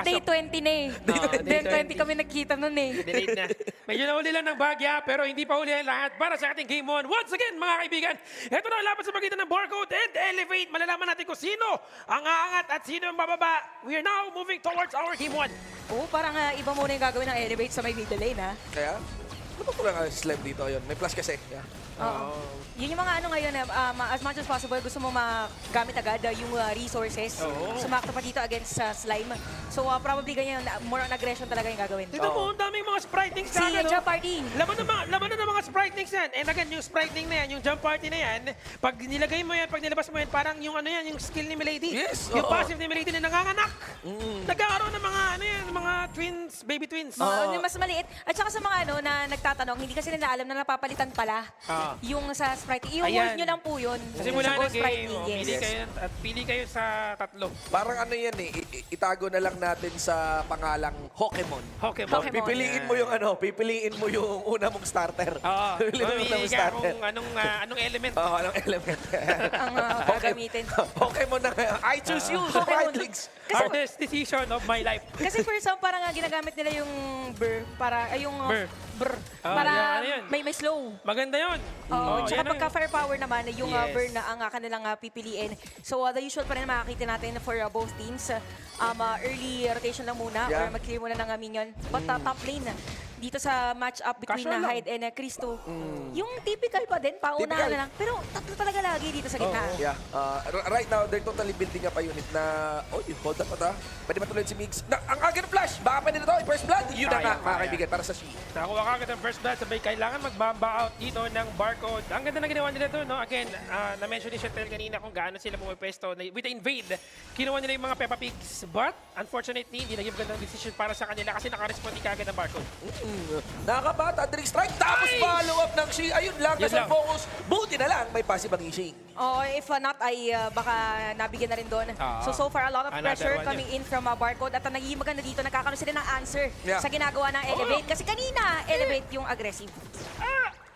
Day 20 na eh. Day Day 20 20 kami nagkita nun eh. Delayed na. Medyo nahuli lang ng bagya, pero hindi pa huli ang lahat para sa ating Game 1. Once again, mga kaibigan, ito na ang laban sa pagitan ng Barcode and Elevate. Malalaman natin kung sino ang aangat at sino ang bababa. We are now moving towards our Game 1. Oo, parang iba muna yung gagawin ng Elevate sa may middle lane ha. Kaya, ano ko lang slime dito yun? May plus kasi. Yeah. Oo. Yun yung mga ano ngayon, as much as possible, gusto mo magamit agad yung resources. Oo. Sumakto pa dito against slime. So probably ganyan, more on aggression talaga yung gagawin. Dito mo, ang daming mga spritings Si kagad. Jump Party. Laban na ng mga spritings yan. And again, yung spriting na yan, yung jump party na yan, pag nilagay mo yan, pag nilabas mo yan, parang yung ano yan, yung skill ni Milady. Yes, Yung oo. passive ni Milady na nanganganak. Nagkakaroon ng mga, ano yan, mga twins, baby twins. Yung mas maliit. At saka sa mga ano na nagtatanong, hindi kasi nila alam na napapalitan pala yung sa Sprite. I-hold Ayan. nyo lang po yun. Sa simula Sa ng Ghost Sprite game, League, pili yes. kayo at pili kayo sa tatlo. Parang ano yan eh, itago na lang natin sa pangalang Pokemon. Pokemon. Pokemon. Pipiliin mo yung ano, pipiliin mo yung una mong starter. Oo. Pipiliin mo yung una Mamili mong ka starter. kung anong element. Oo, anong element. Ang gagamitin. Pokemon na I choose you, Sprite Leagues. Hardest decision of my life. Kasi for some, parang ginagamit nila yung burr para, ay yung Burr. burr, Ah, para yan, ano yun? may slow. Maganda yun. Oo, tsaka yan ang- pagka firepower naman, yung Yes. burn na ang kanilang pipiliin. So the usual pa rin na makakita natin for both teams. Early rotation lang muna Yeah. or mag-clear muna ng minion. But top lane, dito sa match-up between Casual lang. Hyde and Cristo, yung typical pa din, paunahan Typical. na lang. Pero tatlo talaga lagi dito sa gitna. Yeah. Right now, they're totally building up a unit na, oh, hold up ata. Pwede matuloy si Migs. Ang agad ng flash. Baka pwede na to. First blood. Yun na nga, Kaya, mga kaya. kaibigan, para sa Shi. Nakuha ka agad ang first blood, sabay kailangan magbamba out dito ng Barcode. Ang ganda na ginawa nila doon, no? Again, na-mention ni Chantel kanina kung gaano sila pumipwesto with the invade. Kinuha nila yung mga Peppa Pigs, but unfortunately, hindi naging magandang decision para sa kanila kasi naka-respond kagad ang Barcode. Nakakabata, Drake Strike. Tapos Ay! follow up ng Shi. Ayun lang, Yun nasa lang. focus. Buti na lang, may passive ang Ishing. Oo, if not, ay baka nabigyan na rin doon. Oo. So far, a lot of Another pressure one coming in from Barcode. At ang nagiging maganda dito, nagkakaroon sila ng answer Yeah. sa ginagawa ng Elevate. Kasi kanina, Elevate yung aggressive.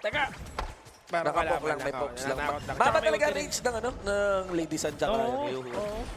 Teka. Para Nakapok lang, may pokes lang. Maba talaga range ng ano, ng Ladies and Tsaka Oo, Yuhu.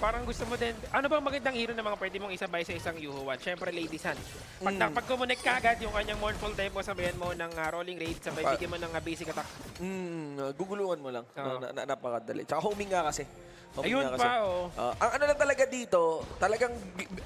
parang gusto mo din. Ano bang magandang hero na mga pwede mong isabay sa isang Yuhuan? Siyempre, Ladies Hand. Pag connect ka agad, yung kanyang Mournful Tempo, sabayan mo ng rolling raid, sabay bigyan mo ng basic attack. Guguluhan mo lang. Oo. Napakadali. Tsaka homing nga kasi. Homing Ayun nga kasi. pa, oh. Ang ano lang talaga dito, talagang,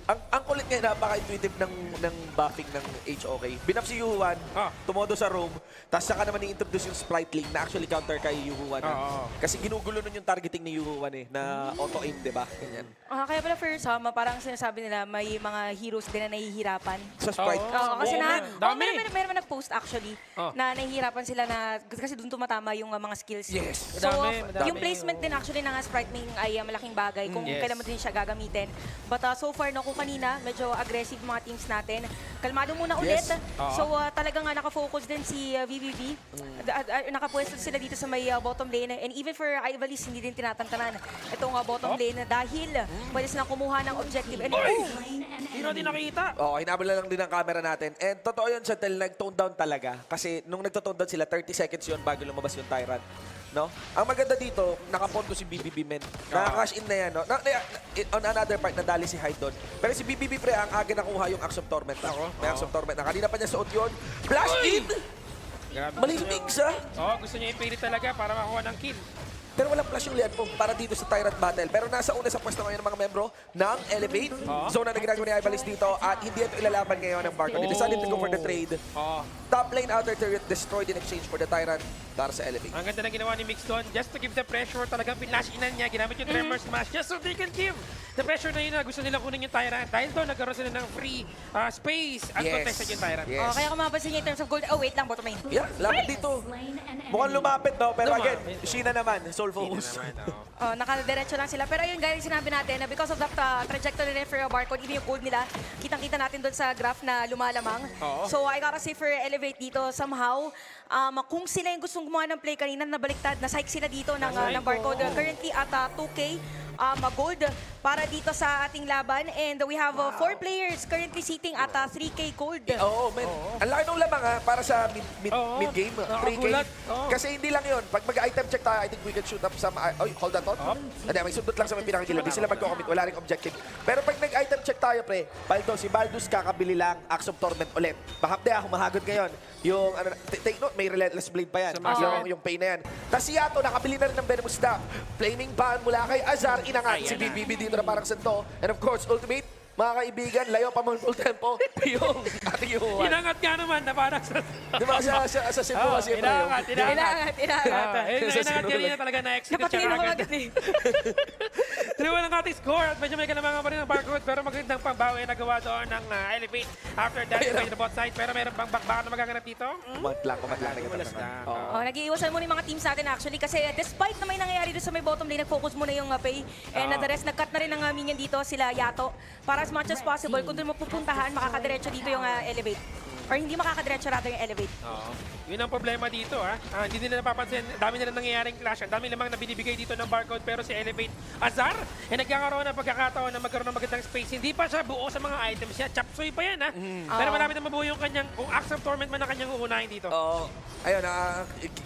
ang kulit nga, napaka-intuitive ng buffing ng HOK. Binap si Yuhuan, tumodo sa roam, tapos saka naman i-introduce yung Sprite Link na actually counter kay Yuhuan. Oo. Kasi ginugulo nun yung targeting ni Yuhuan eh, na auto-aim, di ba? Ganyan. Kaya pala first, parang sinasabi nila, may mga heroes din na nahihirapan. Sa Sprite. Oo, kasi dami. meron nag-post actually na nahihirapan sila na kasi doon tumatama yung mga skills. Yes. So, Madami, yung placement din actually ng Sprite Ming ay malaking bagay kung Yes. kailan mo din siya gagamitin. But so far, no, kung kanina, medyo aggressive mga teams natin. Kalmado muna ulit. Yes. So, talagang nakafocus din si VVV. Nakapwesto sila dito sa may bottom lane. And even for Ivalice, hindi din tinatantanan itong bottom lane dahil pwede silang kumuha ng objective. And Hindi natin nakita. Oo, hinabol na lang din ang camera natin. And totoo yun, Chantel, nag-tone down talaga. Kasi nung nagto-tone down sila, 30 seconds yun bago lumabas yung Tyrant. No? Ang maganda dito, nakapondo si BBB men. Nakaka-cash in na yan. No? On another part, nadali si Hyde doon. Pero si BBB pre, ang aga nakuha yung Axe of Torment. May Axe of Torment na. Kanina pa niya suot yun. Flash in! Grabe. Mali si Migs, ha? Gusto niya ipilit talaga para makuha ng kill. Pero walang flash yung Lian po para dito sa Tyrant Battle. Pero nasa una sa pwesto ngayon ng mga membro ng Elevate. Zone na ginagawa ni Ivalice dito at hindi ito ilalaban ngayon ng Barco. They decided to go for the trade. Top lane outer turret destroyed in exchange for the Tyrant para sa Elevate. Ang ganda na ginawa ni Mix doon, just to give the pressure, talagang pinlash-inan niya, ginamit yung Tremor Smash, just so they can give the pressure na yun na gusto nila kunin yung Tyrant. Dahil doon, nagkaroon sila ng free space at contested yung Tyrant. Yes. kaya kung mapapansin niyo in terms of gold, wait lang, bottom lane. Yeah, lapit dito. Mukhang lumapit, no? Pero again, Sheena naman, Soul Focus. Nakadiretso lang sila. Pero yun, guys, sinabi natin na because of that trajectory rin for Barcode, even yung gold nila, kitang-kita natin doon sa graph na lumalamang. So I gotta say for Elevate dito, somehow, kung sila yung gustong gumawa ng play kanina, nabaliktad, na-psych sila dito ng Barcode. Currently at 2K gold para dito sa ating laban. And we have 4 players currently sitting at 3K gold. Oo, man. Ang laki ng lamang para sa Oo. mid-game. 3K. Nakagulat. Oo. Kasi hindi lang yun. Pag mag-item check tayo, I think we can shoot up some... hold that thought. Hindi, may sundot lang sa may pinakagilid. Hindi sila magko-commit. Wala ring objective. Pero pag nag-item check tayo, pre, Baldo, si Baldus kakabili lang Axe of Torment ulit. Bakap de, humahagod ngayon. Yung, take note, may Relentless Blade pa yan. Yung pain na yan. Tapos si Yato, nakabili na rin ng Venomous Staff. Flaming Ban mula kay Azar, inangat si BBB dito na parang santo. And of course, ultimate, mga kaibigan, layo pa mo full tempo. Yung ating yuhuan. Inangat nga naman na parang sa... Di ba sa Cebu kasi inangat. Inangat. Inangat kanina talaga na-exit. Napatingin ako agad eh. 3-1 ang ating score at medyo may kalamangan pa rin ng Barcode pero magandang pambawi na gawa doon ng Elevate after that by the bot side. Pero meron bang bakbakan na magaganap dito? Kumat lang. Wala na. Oh, nag-iiwasan muna yung mga teams natin actually kasi despite na may nangyayari doon sa may bottom lane, nag-focus muna yung Pay. And the rest, nag-cut na rin ng minion dito sila Yato. Para as much as possible, kung doon mapupuntahan, makakadiretso dito yung Elevate. Or hindi makakadiretso rather yung Elevate. Yun ang problema dito ha. Hindi nila napapansin. Dami nila nangyayaring clash. Ang dami lamang na binibigay dito ng Barcode pero si Elevate Azar nagkakaroon ng pagkakataon na magkaroon ng magandang space. Hindi pa siya buo sa mga items niya. Chapsuy pa yan ha. Pero malapit na mabuo yung kanyang, kung Axe of Torment man ang kanyang uunahin dito. Oo. Ayun,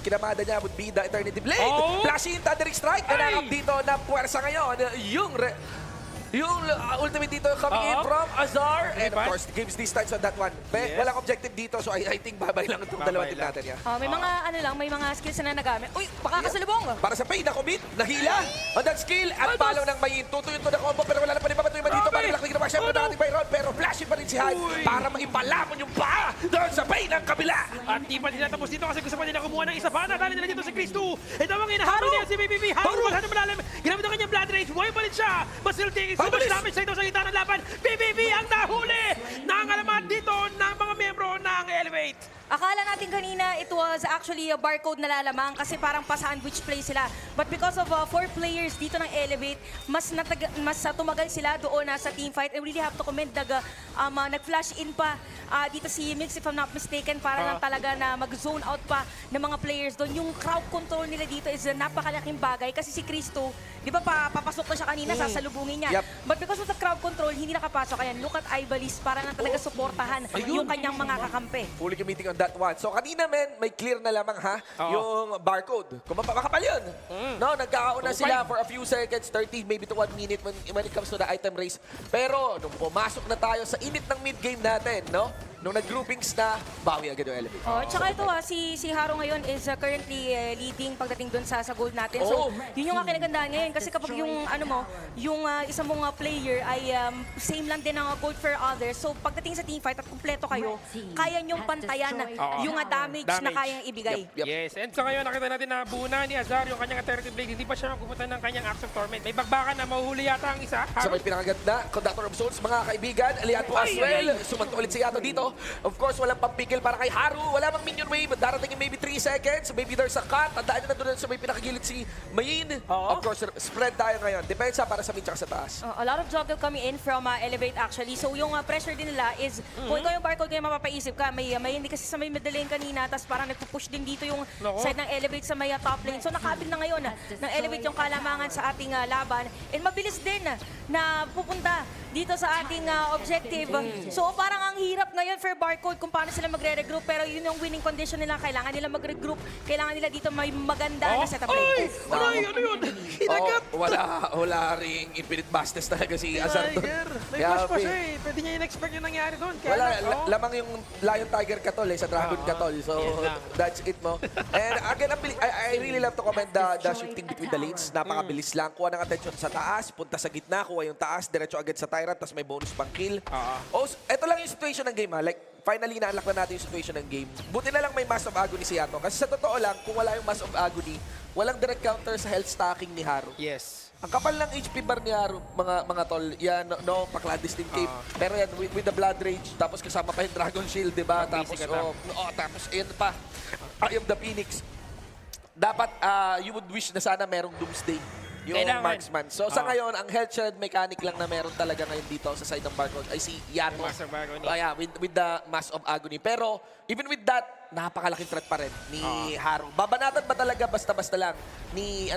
kinamada niya would be the Eternity Blade. Flashing Thundering Strike. Nanakap dito na puwersa ngayon. Yung ultimate dito coming in from Azar. And of course, gives these stats on that one. Walang objective dito, so I think babay lang itong dalawang team natin. May mga may mga skills na nagamit. Uy, baka kasalubong. Para sa Pay, na-commit, nahila. On that skill, at follow ng Mayin. Tutuyo to na combo, pero wala na pa rin babatuyo man dito. Parang lakli ginawa siyempre ng ating Byron. Pero flashing pa rin si Han para maipalamon yung paa doon sa Pay ng kabila. At di pa nila tapos dito kasi gusto pa nila kumuha ng isa pa. Nadali nila dito si Chris 2. Ito ang inahabol niya si BBB. Haru, wala na malalim. Ginamit ang kanyang Blood Rage. Buhay pa rin siya. But still taking so much damage sa ito sa gitna ng laban. BBB ang nahuli. Nangalaman dito ng mga miyembro ng Elevate. Akala natin kanina it was actually a Barcode na lalamang kasi parang pa-sandwich play sila. But because of 4 players dito ng Elevate, mas tumagal sila doon sa team fight. I really have to commend nag-flash in pa dito si Mix if I'm not mistaken para lang talaga na mag-zone out pa ng mga players doon. Yung crowd control nila dito is napakalaking bagay kasi si Cristo, di ba papasok na siya kanina, sasalubungin niya. But because of the crowd control, hindi nakapasok. Ayan, look at Ibalis para lang talaga suportahan yung kanyang mga kakampi. Fully committing on that one. So kanina may clear na lamang yung Barcode. Kung makapal yun. No, nagkakauna sila for a few seconds, 30 maybe to 1 minute when it comes to the item race. Pero nung pumasok na tayo sa init ng mid-game natin, no? Nung nag-groupings na, bawi agad yung Elevate. Tsaka ito si Haro ngayon is currently leading pagdating doon sa gold natin. So, yun yung kinagandaan ngayon. Kasi kapag yung isang mong player ay same lang din ang gold for others. So, pagdating sa teamfight at kumpleto kayo, kaya nyong pantayan yung damage na kayang ibigay. Yes, and so ngayon nakita natin na buo na ni Azar yung kanyang Eternity Blade. Hindi pa siya magpupunta ng kanyang Axe of Torment. May bagbakan na mahuhuli yata ang isa. So may pinakaganda, Conductor of Souls, mga kaibigan, Aliato as well. Sumanto ulit si Yato dito. Of course, walang pampigil para kay Haru. Wala mang minion wave. Darating yung maybe 3 seconds. Maybe there's a cut. Tandaan na doon sa may pinakagilid si Mayin. Of course, spread tayo ngayon. Depensa para sa mid tsaka sa taas. A lot of juggle coming in from Elevate actually. So yung pressure din nila is, kung ikaw yung Barcode ngayon mapapaisip ka, may hindi kasi sa may middle lane kanina, tapos parang nagpupush din dito yung side ng Elevate sa may top lane. So nakabil na ngayon ng Elevate yung kalamangan sa ating laban. And mabilis din na pupunta dito sa ating objective. So parang ang hirap ngayon for Barcode kung paano sila magre-regroup. Pero yun yung winning condition nila. Kailangan nila mag-regroup. Kailangan nila dito may maganda na setup play. Ano yun? Hinagat! Wala ring Infinite Bastes talaga si Azar doon. May push pa siya eh. Pwede niya in-expect yung nangyari doon. Wala, lamang yung Lion Tiger Katol sa Dragon Katol. So, that's it mo. And again, I really love to comment the shifting between the lanes. Napakabilis lang. Kuha ng attention sa taas, punta sa gitna, kuha yung taas, diretso agad sa Tyrant, tapos may bonus pang kill. Ito lang yung situation ng game Like, finally, na-unlock na natin yung situation ng game. Buti na lang may Mass of Agony si Yato. Kasi sa totoo lang, kung wala yung Mass of Agony, walang direct counter sa health stacking ni Haru. Yes. Ang kapal ng HP bar ni Haru, mga tol. Yan, pa-clandestine cape. Pero yan, with the Blood Rage, tapos kasama pa yung Dragon Shield, di ba? Tapos, tapos, ayan pa. Eye of the Phoenix. Dapat, you would wish na sana merong Doomsday yung Kailangan. marksman. So sa ngayon, ang health shred mechanic lang na meron talaga ngayon dito sa side ng Barcode ay si Yato. Master of Agony. Yeah, with the Mass of Agony. Pero even with that, napakalaking threat pa rin ni Haro. Babanatan ba talaga basta-basta lang ni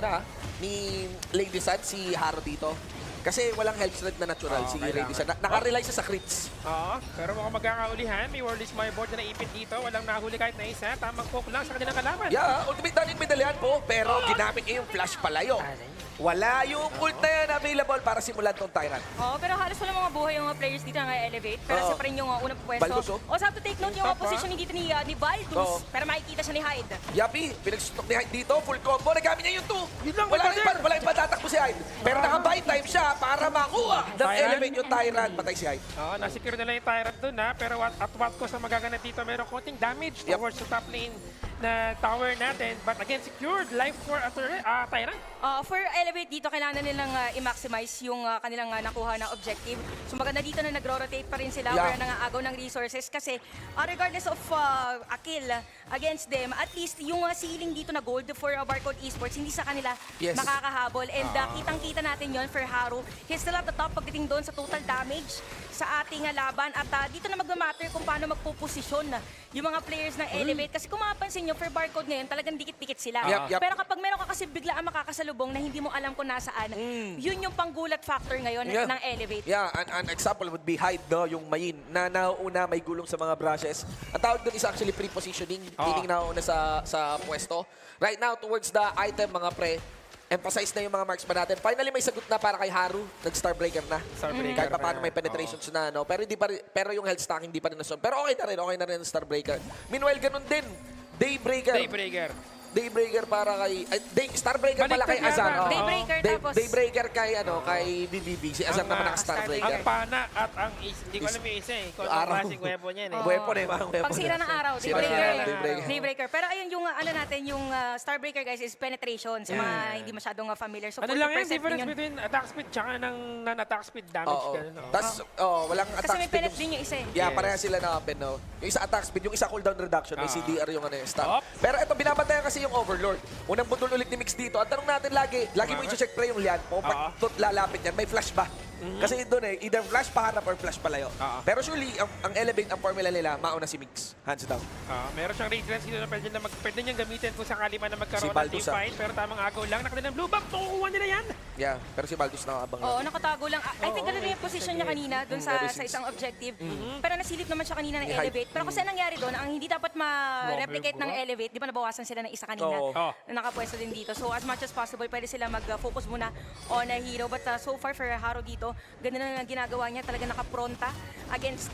Lady Sun, si Haro dito? Kasi walang health shred na natural si kailangan. Lady Sun. Nakarely siya sa crits. Oo, pero mukhang magkakaulihan. May World is My Board na naipit dito. Walang nahuli kahit na isa. Tamang poke lang sa kanilang kalaban. Yeah, ultimate damage medalyan po, pero ginamit niya yung flash palayo. Wala yung ult na yan available para simulan tong Tyrant. Oo, pero halos walang mga buhay yung mga players dito na elevate. Pero Oo. siya pa rin yung unang pwesto. Balgus, oh. Also have to take note yung Top, positioning dito ni Baldus. Oo. Pero makikita siya ni Hyde. Yapi, pinagsustok ni Hyde dito, full combo, nagamit niya yung 2. Yun lang, Wala iba tatakbo si Hyde. Pero naka-buy time siya para makuha ng Tyrant. elevate yung Tyrant. Patay si Hyde. Oo, nasecure nila yung Tyrant dun ha. Pero at what cost ang magaganap dito? Meron konting damage Yep. towards the top lane na tower natin. But again, secured life for Tyrant. For elevate dito, kailangan nilang i-maximize yung kanilang nakuha na objective. So maganda dito na nagro-rotate pa rin sila Yeah. para nangaagaw ng resources kasi regardless of a kill against them, at least yung ceiling dito na gold for Barcode Esports, hindi sa kanila Yes. makakahabol. And kitang-kita natin yon for Haru. He's still at the top pagdating doon sa total damage sa ating laban. At dito na magmamatter kung paano magpuposisyon yung mga players ng elevate. Kasi kung mapapansin nyo, for Barcode ngayon, talagang dikit-dikit sila. Yup. Pero kapag meron ka kasi biglaan makakasalubong na hindi mo alam kung nasaan, yun yung panggulat factor ngayon Yeah. ng elevate. Yeah, an example would be Hyde, no? Yung main na nauuna may gulong sa mga brushes. Ang tawag doon is actually pre-positioning, meaning nauuna sa pwesto. Right now, towards the item, mga pre, emphasize na yung mga marksman natin. Finally, may sagot na para kay Haru. Nag-Starbreaker na. Starbreaker Kahit pa paano na. may penetrations na, no? Pero, pero yung health stack hindi pa rin nasun. Pero okay na rin ang Starbreaker. Meanwhile, ganun din. Daybreaker para kay Starbreaker pala kay Baliktad Azar. yata. Oo. Daybreaker tapos... Daybreaker kay BBB. Si Azar naman naka-Starbreaker. Ang pana at ang hindi ko alam yung isa eh. Kung Araw. anong klaseng weapon yan eh. Weapon eh, mga weapon. Pagsira ng araw, Sira Daybreaker. ng Daybreaker. Daybreaker. Pero ayun yung natin, yung Starbreaker guys is penetration sa mga hindi masyadong familiar. So Ano lang yan, 40% difference din yun. between attack speed tsaka ng non-attack speed damage. Oo. Ganun, oo. Tapos, walang Kasi attack may speed. penet din yung isa eh. Yeah, Yes. pareha sila na open, no? Yung isa attack speed, yung isa cooldown reduction, may CDR yung ano yung Op. stun. Pero ito, binabantayan kasi yung Overlord. Unang bundol ulit ni Mix dito. Ang tanong natin lagi mo i-check pre yung Lian po. Pag lalapit yan, may flash ba? Kasi doon eh, either flash paharap or flash palayo. Pero surely, ang elevate, ang formula nila, mauna si Mix. Hands down. Meron siyang range dito na pwede niyang gamitin kung sakali man na magkaroon Si ng Baldus, team fight. Pero tamang agaw lang, nakalilang blue buff, makukuha nila yan. Yeah, pero si Baldus nakakabang Oo, nakatago lang. I think ganun yung position niya kanina doon sa Ever sa since. isang objective. Pero nasilip naman siya kanina ng Ni Hyde. elevate. Pero kasi anong nangyari doon, ang hindi dapat ma-replicate ng elevate, di ba nabawasan sila ng isa kanina Oo. na nakapwesto din dito. So as much as possible, pwede sila mag-focus muna on a hero. But so far for Haro dito, ganda na ang ginagawa niya. Talaga nakapronta against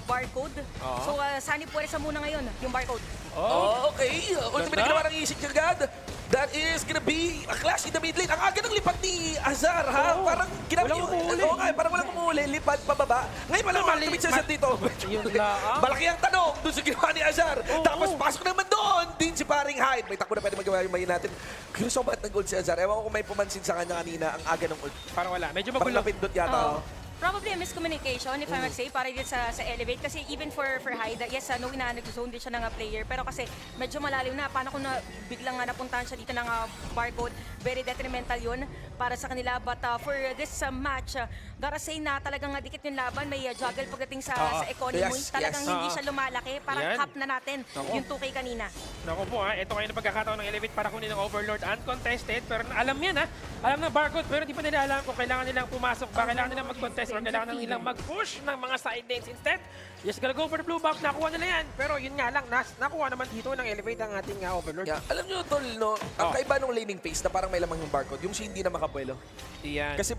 Barcode. So Sunny Puersa muna ngayon, yung Barcode. Oh, okay. Ultimate Ganda. na ginawa ng isip agad. That is gonna be a clash in the mid lane. Ang aga ng lipat ni Azar, ha? Parang ginamit Walang yung... umuuli. Oo nga, parang walang umuuli. Lipat pababa. Ngayon pala ultimate siya dito. Yun lang. Malaki ang tanong doon sa ginawa ni Azar. Tapos pasok naman doon. Din si paring Hyde. May takbo na pwede magawa yung mayin natin. Curious ako ba't nag-ult si Azar. Ewan ko kung may pumansin sa kanya kanina ang aga ng ult. Parang wala. Medyo Parang magulo. napindot yata. Probably a miscommunication, if I might say, para din sa elevate. Kasi even for Hyde, yes, knowing na nag-zone din siya ng player. Pero kasi medyo malalim na. Paano kung biglang napuntahan siya dito ng Barcode? Very detrimental yun para sa kanila. But for this match, gotta say na talagang dikit yung laban. May juggle pagdating sa economy. Yes, Talagang yes. hindi siya lumalaki. Parang Yan. cap na natin yung 2K kanina. Naku po ha, ito ngayon ang pagkakataon ng Elevate para kunin ng Overlord uncontested. Pero alam yan ha, alam ng Barcode pero di pa nila alam kung kailangan nilang pumasok ba, kailangan nilang mag-contest or kailangan nilang mag-push ng mga side lanes instead. Just gonna go for the blue buff, nakuha nila yan. Pero yun nga lang, nakuha naman dito ng Elevate ang ating Overlord. Yeah. Alam nyo, Tol, no? Ang kaiba ng laning phase na parang may lamang yung Barcode, yung si hindi na makabuelo. Yan. Kasi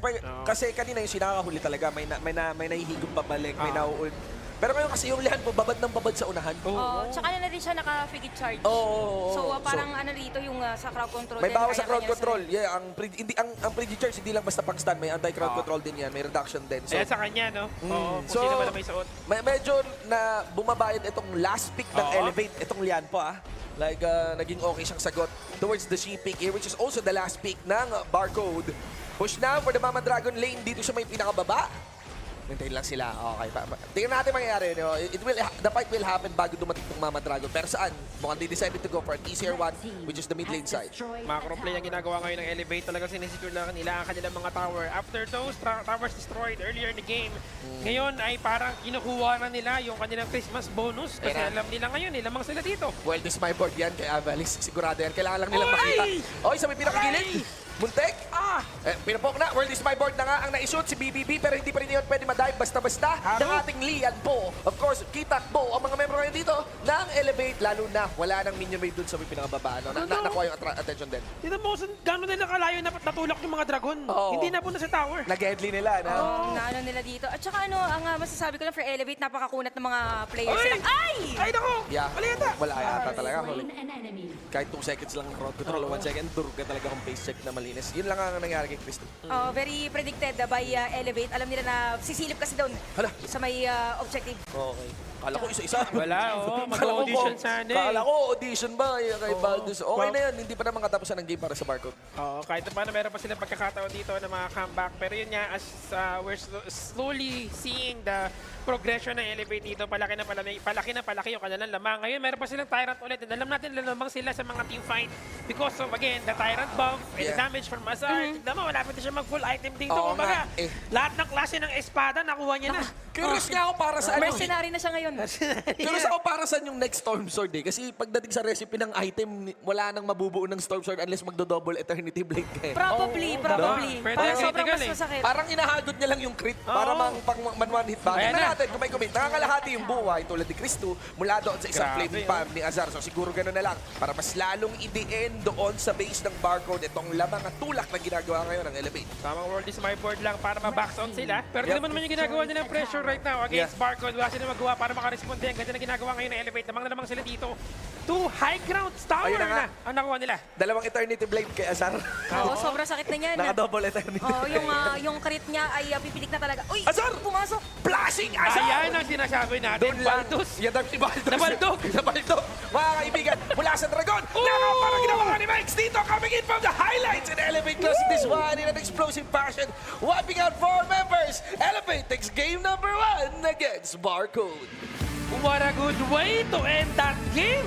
kanina yung sinakahuli talaga, may nahihigop pabalik, may nauult. Pero ngayon kasi yung Lian po, babad ng babad sa unahan. Tsaka na rin siya naka-figure charge. Oo. So parang dito yung sa crowd control. May din, bawas sa crowd kanya-kanya control. Yeah, ang pre-charge hindi lang basta pang stun, may anti-crowd control din yan, may reduction din. So, Ayan sa kanya, no? Oo, kung so, sino man ang may suot. medyo na bumabayad itong last pick ng Elevate, itong Lian po Like, naging okay siyang sagot towards the She pick here, which is also the last pick ng Barcode. Push now for the Mama Dragon lane. Dito siya may pinakababa. Hintayin lang sila. Okay. Tingnan natin mangyayari. No? The fight will happen bago dumating itong Mama Dragon. Pero saan? Mukhang they decided to go for an easier one, which is the mid lane side. Macro play ang ginagawa ngayon ng Elevate. Talagang sinisecure lang nila ang kanilang mga tower. After those towers destroyed earlier in the game, ngayon ay parang kinukuha na nila yung kanilang Christmas bonus. Kasi Kaya- alam nila ngayon, lamang sila dito. Well, this is my board yan kay Avalis. Sigurado yan. Kailangan lang nilang Oy! makita. Oy, sa may pinakagilid. Oy! Muntek. Pinapok na. World is my board na nga ang naishoot si BBB pero hindi pa rin yun pwede madive basta-basta ng ating Lian Po. Of course, Kitak Po ang mga membro ngayon dito ng Elevate. Lalo na wala nang minion raid dun sa may pinakababa. No? Nakuha yung attention din. Tignan mo kung gano'n nila kalayo na natulak yung mga dragon. Oo. Hindi na po na sa tower. Nag-headly nila. Na? Naano nila dito. At saka ano, ang masasabi ko lang for Elevate, napakakunat ng mga players Oy! sila. Ay! Ay, nako! Yeah. Wala yata. Wala yata talaga. Slain an enemy. Kahit 2 seconds lang ang crowd control, 1 second, durog ka talaga kung pace check na malinis. Yun lang ang nangyari kay Christy. Very predicted by Elevate. Alam nila na sisilip kasi doon Hala. sa may objective. Okay. Kala ko isa-isa. Wala, oo. Kala ko Mag-audition po- sana eh. Kala ko audition ba kay Baldus. Okay Well- na yan. Hindi pa naman katapusan ng game para sa Barcode. Oo, kahit na paano meron pa silang pagkakataon dito na mga comeback. Pero yun nga, as we're slowly seeing the progression ng Elevate dito, palaki na palaki yung kanilang lamang. Ngayon, meron pa silang Tyrant ulit. And alam natin, lamang sila sa mga team fight because of, again, the Tyrant buff and the Yeah. damage from Azar. Tignan mo, malapit na siya mag-full item dito. Oo Kumbaga, nga, eh. lahat ng klase ng espada, nakuha niya na. Curious nga ako para sa ano. Mercenary na siya ngayon. Curious ako para sa yung next Storm Sword eh. Kasi pagdating sa recipe ng item, wala nang mabubuo ng Storm Sword unless magdo-double Eternity Blade ka eh. Probably. Pwede Parang kasi sobrang itigal mas eh. masakit. Parang inahagod niya lang yung crit para man one hit back. Ayan Tingnan na. natin kung may commit. Nakakalahati yung buhay tulad ni Cristo mula doon sa isang Grabe, flaming palm ni Azar. So siguro gano'n na lang para mas lalong i-end doon sa base ng Barcode itong lamang at tulak na ginagawa ngayon ng Elevate. Tamang world is my board lang para ma-box on sila. Pero Yep. tignan mo naman yung ginagawa nila ng pressure right now against Barcode. Wala sila magawa para makaresponde. Ang ganda na ginagawa ngayon ng Elevate. Namang sila dito. 2 high ground tower Ayun na nga. na ang nakuha nila. Dalawang Eternity Blade kay Azar. Oo, sobrang sakit na niyan. Naka-double Eternity. Oo, yung crit niya ay pipilik na talaga. Uy! Azar! Pumasok! Flashing Azar! Ayan ang sinasabi natin. Doon lang. Baltus. Yan ang si Baldos. Nabaldog. Nabaldog. Mga kaibigan, mula sa Dragon. Lakaw para ginawa ni Mike's dito. Coming in from the highlights and Elevate closing this one in an explosive fashion. Wiping out 4 members. Elevate takes game number 1 against Barcode. What a good way to end that game.